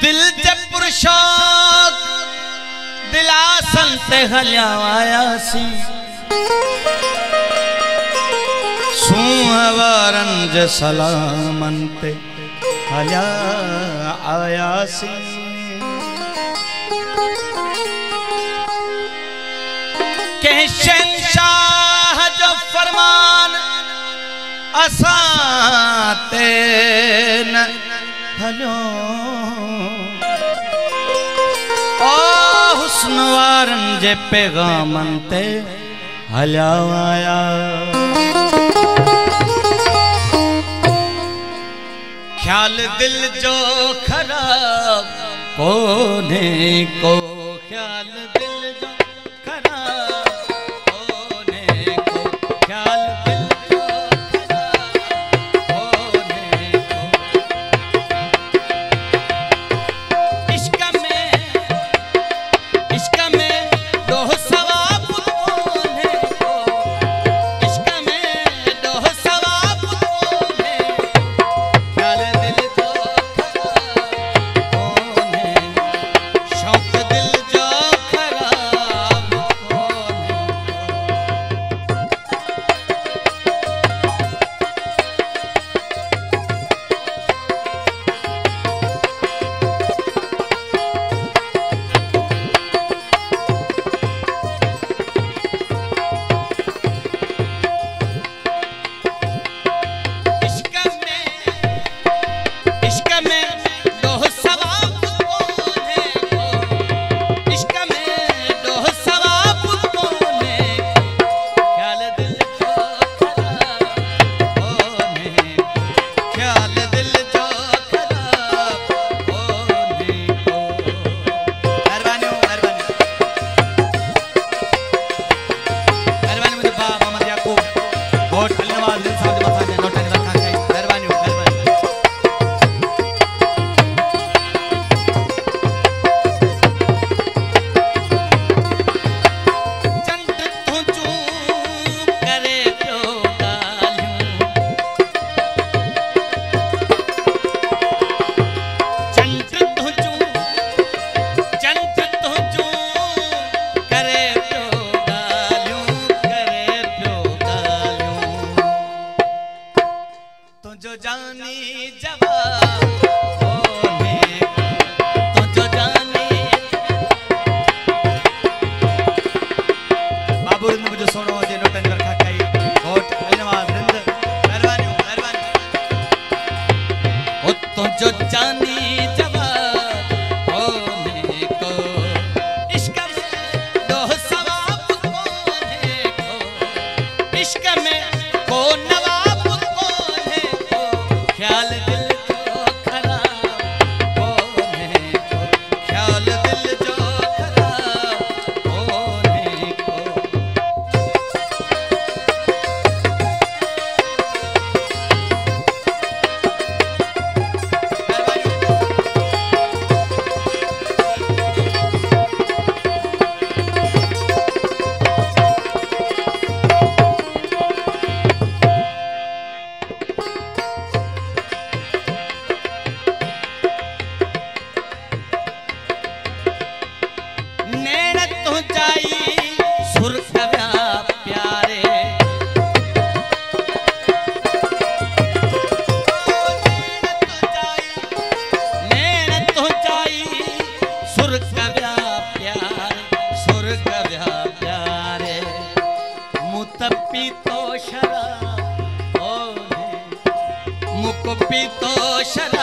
दिल जब पुरुषोक दिलासन ते हल्यावाया सी सुहवरन ज सलामंते हल्या आया सी के शहंशाह जो फरमान असाते न हलो ओ हुस्न वारन जे पैगामन ते हल्या आया ख्याल दिल जो खराब कोने को ख्याल दिल जो खराब कोने को ख्याल दिल जो खराब कोने को इश्क में दो सवाब कोने को इश्क में दो सवाब कोने ख्याल दिल जो खराब कोने शौक दिल जो खराब कोने इश्क में दो सवाब कोने को इश्क में दो सवाब कोने ख्याल दिल जो खराब कोने ख्याल दिल जो खराब कोने को मेहरबानी मुझे बाप मोहम्मद याकूब बहुत धन्यवाद दिल साहब के मसाले नोट रखा है मेहरबानी चंद तुझू करे प्यो गालियूं चंद तुझू करे प्यो गालियूं तुझो जानी जवाब कोने तुझो जानी बाबू ने मुझे सोनो दे नोटन रखा कई बहुत धन्यवाद रिंद मेहरबानी ओ तुझो जानी जवाब कोने को इश्क में दो सवाब कोने को इश्क में को नवाब कोने को ख्याल दिल जो खराब कोने को ख्याल दिल जो खराब कोने को नैन तुझाई सुर कव्या प्यारे नैन तुझाई सुर कव्या प्यारे मुतपी तो शराब मुक पी तो शराब